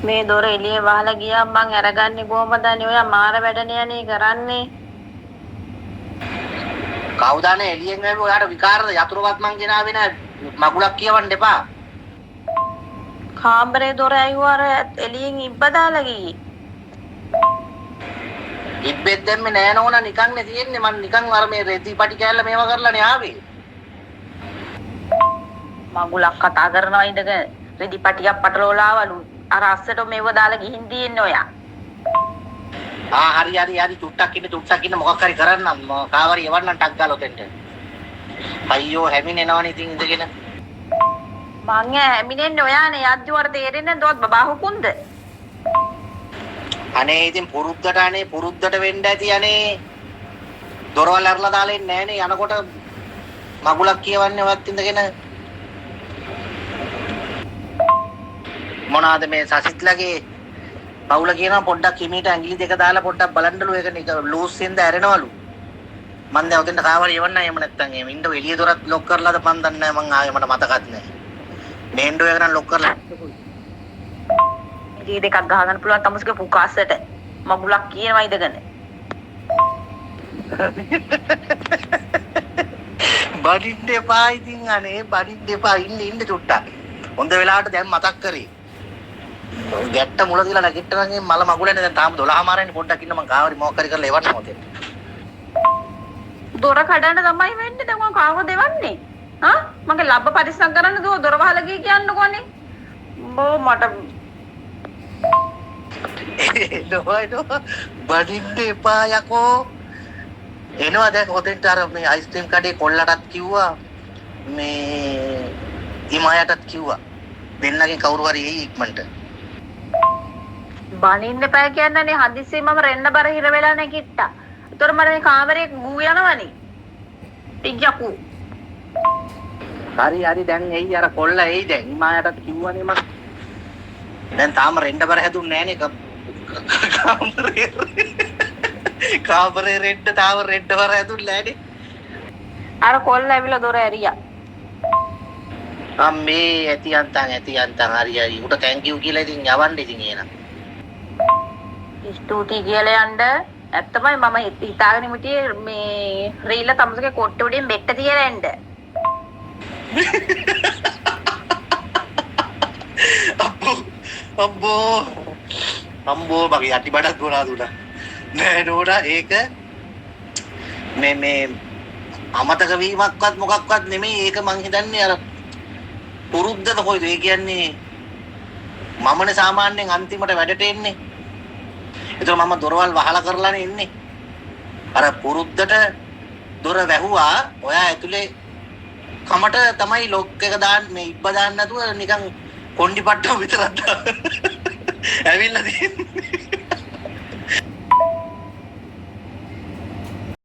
මේ දොර එළිය වහලා ගියා මං අරගන්නේ කොහමද අනේ ඔයා මාර වැඩනේ අනේ කරන්නේ. කවුදානේ එළියෙන් ආවේ ඔයාට විකාරද යතුරුවත් මං ගෙනාවේ නෑ මගුලක් කියවන්න එපා. කාමරේ දොර ඇහුවාර එළියෙන් ඉබ්බ දාලා ගියේ. ඉබ්බෙත් දැම්මේ නෑ නෝනා නිකන් නේ තියෙන්නේ මං නිකන් අර මේ රෙදි පටි කෑල්ල මේවා කරලානේ ආවේ. මගුලක් කතා කරනවා ඉඳගෙන රෙදි පටියක් පටලවලාවලු අර අස්සට මේව දාලා ගිහින් දින්නේ ඔයා. හරි චුට්ටක් ඉන්න මොකක් හරි කරන්නම් කාවරි යවන්නම් ටක් ගාලා ඔතෙන්ට. අයියෝ හැමිනෙනවනේ ඉතින් ඉඳගෙන. මං හැමිනෙන්නේ ඔයානේ යද්දිවර තේරෙන්නේ නැද්ද බබා හුකුන්ද? අනේ ඉතින් පුරුද්දට වෙන්න ඇති අනේ. දොරවල් අරලා දාලා ඉන්නේ නෑනේ යනකොට මගුලක් කියවන්නේ ඔයත් ඉඳගෙන. මොනවාද මේ සසිත්ලගේ පවුල කියනවා පොඩ්ඩක් හිමීට ඇඟිලි දෙක දාලා පොඩ්ඩක් බලන්නලු ඒක නික ලූස් වෙනද ඇරෙනවලු. මන් දැන් ඔතෙන්ට කාවරි යවන්න එහෙම නැත්තම් එහෙම ඉන්න එළිය දොරත් ලොක් කරලාද මන් දන්නේ නැහැ මං ආයේ මට මතකත් නැහැ. මේන්ඩෝ එක නම් ලොක් කරලා ඉතින් දෙකක් ගහගන්න පුළුවන් තමුස්ගේ පුකාසට මගුලක් කියනවා ඉඳගෙන. බඩින්න එපා ඉතින් අනේ බඩින්න එපා ඉන්න චුට්ටක්. හොඳ වෙලාවට දැන් මතක් කරේ. ගැට්ට මුල දිලා නැගිට්ටනම් මල මගුලනේ දැන් තාම 12 මාරන්නේ පොඩ්ඩක් ඉන්න මං කාවරි මොකක් හරි කරලා එවන්න මොතේ. දොර කඩන්න තමයි වෙන්නේ දැන් මං කාවද එවන්නේ? හා මගේ ලබ්බ පරිස්සම් කරන්න දොර වහලා ගිය කියන්නකෝනේ. බෝ මට එනෝ බඩින්න එපා යකෝ. එනවා දැන් ඔතෙන්ට අර මේ අයිස්ක්‍රීම් කඩේ කොල්ලටත් කිව්වා මේ ඉමායටත් කිව්වා දෙන්නගෙන් කවුරු හරි එයි ඉක්මනට. බනින්න එපා කියන්නේ හදිස්සියෙ මම රෙන්න බර හිර වෙලා නැගිට්ටා. ඒතර මම මේ කාමරේ ගූ යනවනේ. ටිජ්ජකු. හරි දැන් එයි අර කොල්ල එයි දැන් ඉමායටත් කිව්වනේ මම. දැන් තාම රෙන්න බර හැදුන්නේ නෑනේ කාමරේ රෙන්න තාම රෙන්න බර හැදුන්නේ නෑනේ. අර කොල්ල ඇවිල්ලා දොර ඇරියා. අම්මේ ඇති අන්තන් හරි උට තැන්ක් යූ කියලා ඉතින් යවන්න ඉතින් එහෙනම්. ස්තුතියි කියලා යන්න. ඇත්තමයි මම හිතාගෙන හිටියේ මේ රීල තමුසගේ කොට්ට උඩින් බෙට්ට තියලා එන්න. අම්බෝ මගේ යටි බඩක් ගොනා දුනා. නෑ නෝනා ඒක මේ අමතක වීමක්වත් මොකක්වත් නෙමෙයි ඒක මං හිතන්නේ අර පුරුද්දද කොයිද ඒ කියන්නේ මමනේ සාමාන්‍යයෙන් අන්තිමට වැඩට එන්නේ. ඒතකොට මම දොරවල් වහලා කරලානේ ඉන්නේ. අර පුරුද්දට දොර වැහුවා ඔයා ඇතුලේ කමට තමයි ලොක් එක දාන්න මේ ඉබ්බ දාන්න නැතුව නිකන් කොණ්ඩි පට්ටම විතරක් දාන්න. ඇවිල්ලා තියෙන්නේ.